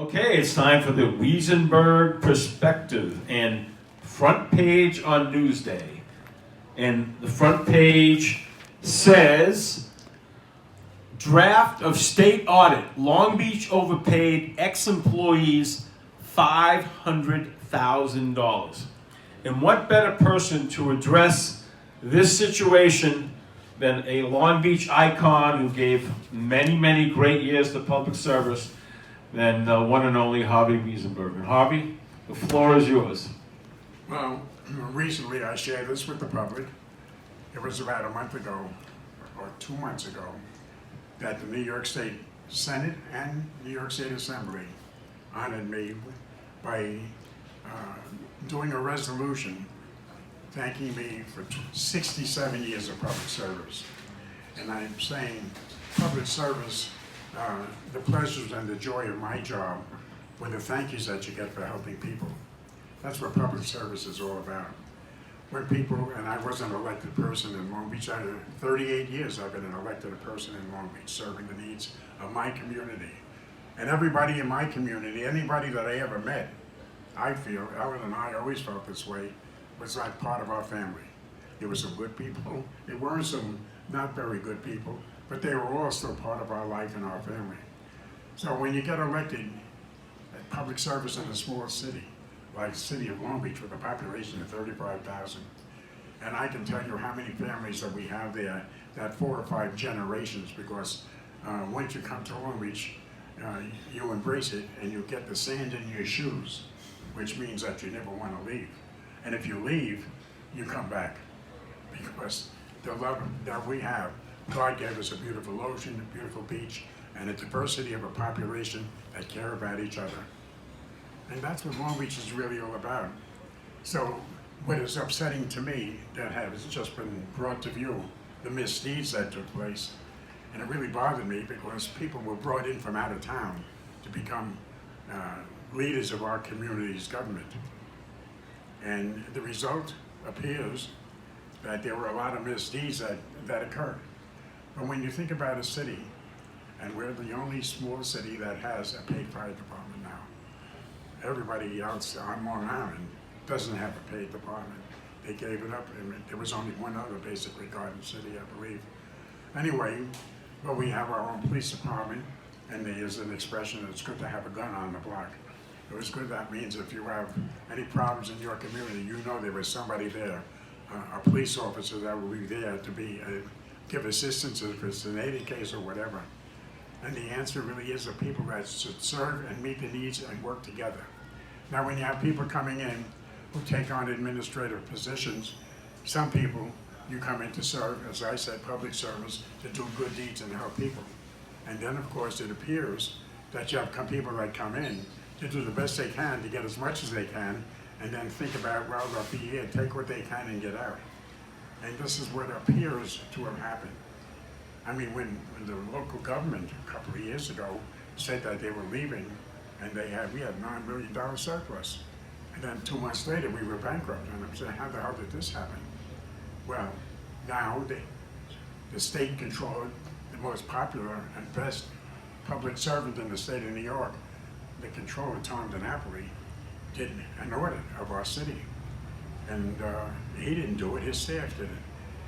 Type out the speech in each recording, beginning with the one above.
Okay, it's time for the Weisenberg Perspective and front page on Newsday. And the front page says, draft of state audit, Long Beach overpaid ex-employees $500,000. And what better person to address this situation than a Long Beach icon who gave many, many great years to public service than the one and only Harvey Weisenberg. And Harvey, the floor is yours. Well, recently I shared this with the public. It was about a month ago, or 2 months ago, that the New York State Senate and New York State Assembly honored me by doing a resolution thanking me for 67 years of public service. And I'm saying public service, the pleasures and the joy of my job were the thank yous that you get for helping people. That's what public service is all about. When people, and I was an elected person in Long Beach, 38 years I've been an elected person in Long Beach, serving the needs of my community. And everybody in my community, anybody that I ever met, I feel, Ellen and I always felt this way, was like part of our family. There were some good people, there were some not very good people, but they were all still part of our life and our family. So when you get elected at public service in a small city, like the city of Long Beach with a population of 35,000, and I can tell you how many families that we have there, that 4 or 5 generations, because once you come to Long Beach, you embrace it and you get the sand in your shoes, which means that you never want to leave. And if you leave, you come back, because the love that we have, God gave us a beautiful ocean, a beautiful beach, and a diversity of a population that care about each other. And that's what Long Beach is really all about. So what is upsetting to me that has just been brought to view, the misdeeds that took place, and it really bothered me because people were brought in from out of town to become leaders of our community's government. And the result appears that there were a lot of misdeeds that occurred. But when you think about a city, and we're the only small city that has a paid fire department now. Everybody else on Long Island doesn't have a paid department. They gave it up, and there was only one other, basically, Garden City, I believe. Anyway, well, we have our own police department, and there's an expression, it's good to have a gun on the block. It was good, that means if you have any problems in your community, you know there was somebody there, a police officer that will be there to give assistance if it's an 80 case or whatever. And the answer really is the people that should serve and meet the needs and work together. Now when you have people coming in who take on administrative positions, some people, you come in to serve, as I said, public service, to do good deeds and help people. And then of course it appears that you have people that come in to do the best they can to get as much as they can, and then think about, well, they'll be here, take what they can and get out. And this is what appears to have happened. I mean, when the local government a couple of years ago said that they were leaving, and we had $9 million surplus. And then 2 months later, we were bankrupt. And I'm saying, how the hell did this happen? Well, now the state controlled the most popular and best public servant in the state of New York. The controller, Tom DiNapoli, did an audit of our city. And he didn't do it, his staff did it.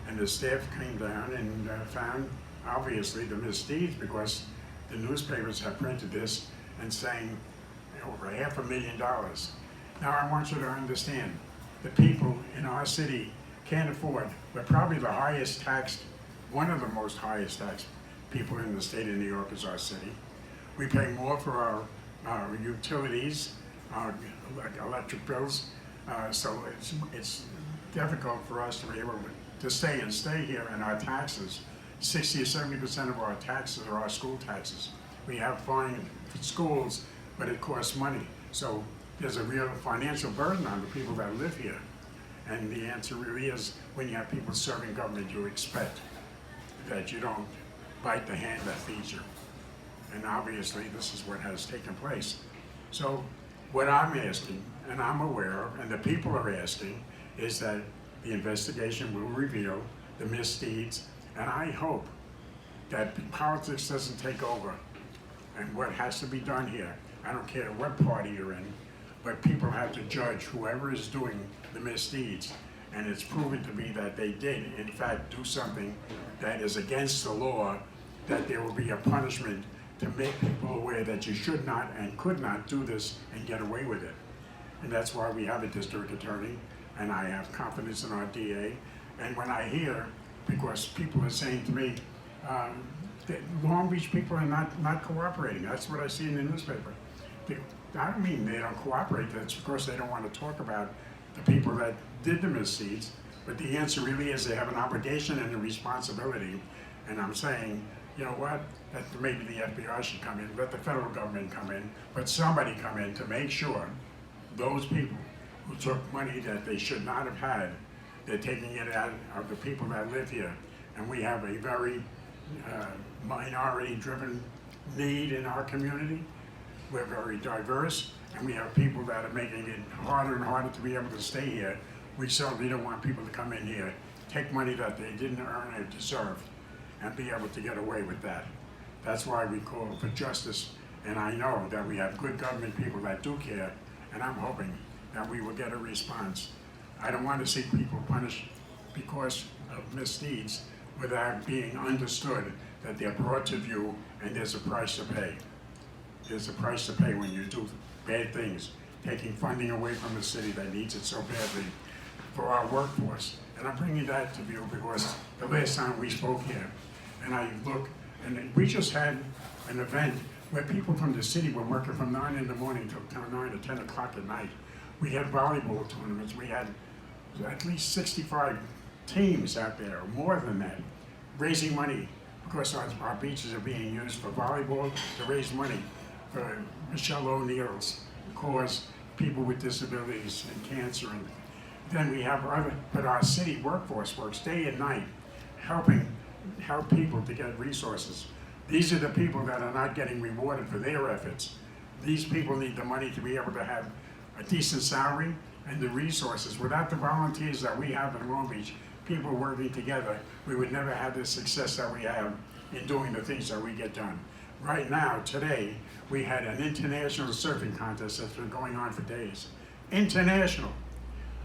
And the staff came down and found, obviously, the misdeeds, because the newspapers have printed this and saying over $500,000. Now I want you to understand, the people in our city can't afford, we're probably the highest taxed, one of the most highest taxed people in the state of New York is our city. We pay more for our utilities, our electric bills, so it's difficult for us to be able to stay here, and our taxes, 60 or 70% of our taxes are our school taxes. We have fine schools, but it costs money. So there's a real financial burden on the people that live here. And the answer really is, when you have people serving government, you expect that you don't bite the hand that feeds you. And obviously this is what has taken place. So what I'm asking, and I'm aware of, and the people are asking, is that the investigation will reveal the misdeeds, and I hope that politics doesn't take over. And what has to be done here, I don't care what party you're in, but people have to judge whoever is doing the misdeeds. And it's proven to be that they did, in fact, do something that is against the law, that there will be a punishment to make people aware that you should not and could not do this and get away with it. And that's why we have a district attorney, and I have confidence in our DA. And when I hear, because people are saying to me, that Long Beach people are not cooperating. That's what I see in the newspaper. I don't mean they don't cooperate, that's because they don't want to talk about the people that did the misdeeds, but the answer really is they have an obligation and a responsibility. And I'm saying, you know what, that maybe the FBI should come in, let the federal government come in, but somebody come in to make sure those people who took money that they should not have had, they're taking it out of the people that live here. And we have a very minority-driven need in our community. We're very diverse, and we have people that are making it harder and harder to be able to stay here. We certainly don't want people to come in here, take money that they didn't earn or deserve, and be able to get away with that. That's why we call for justice, and I know that we have good government people that do care, and I'm hoping that we will get a response. I don't want to see people punished because of misdeeds without being understood that they're brought to view and there's a price to pay. There's a price to pay when you do bad things, taking funding away from the city that needs it so badly for our workforce. And I'm bringing that to view because the last time we spoke here, and I look, and we just had an event where people from the city were working from 9 in the morning till 9 or 10 o'clock at night. We had volleyball tournaments. We had at least 65 teams out there, or more than that, raising money because our beaches are being used for volleyball to raise money for Michelle O'Neill's cause, people with disabilities and cancer. And then we have but our city workforce works day and night help people to get resources. These are the people that are not getting rewarded for their efforts. These people need the money to be able to have a decent salary and the resources. Without the volunteers that we have in Long Beach, people working together, we would never have the success that we have in doing the things that we get done. Right now, today, we had an international surfing contest that's been going on for days. International.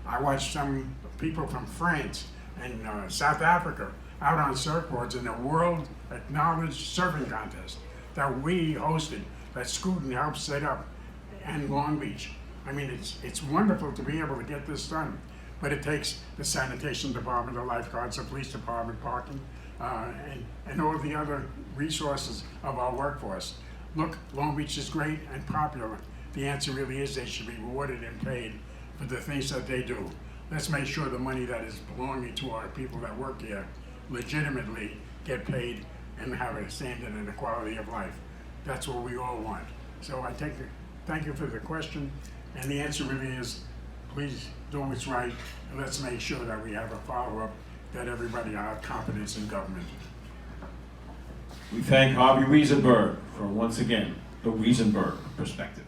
I watched some people from France and South Africa out on surfboards in a world acknowledged surfing contest that we hosted, that Scooten helped set up in Long Beach. I mean, it's wonderful to be able to get this done, but it takes the sanitation department, the lifeguards, the police department, parking, and all the other resources of our workforce. Look, Long Beach is great and popular. The answer really is they should be rewarded and paid for the things that they do. Let's make sure the money that is belonging to our people that work here legitimately get paid and have a standard and a quality of life. That's what we all want. So I thank you for the question, and the answer really is, please do what's right, and let's make sure that we have a follow-up, that everybody have confidence in government. We thank Harvey Weisenberg for, once again, the Weisenberg perspective.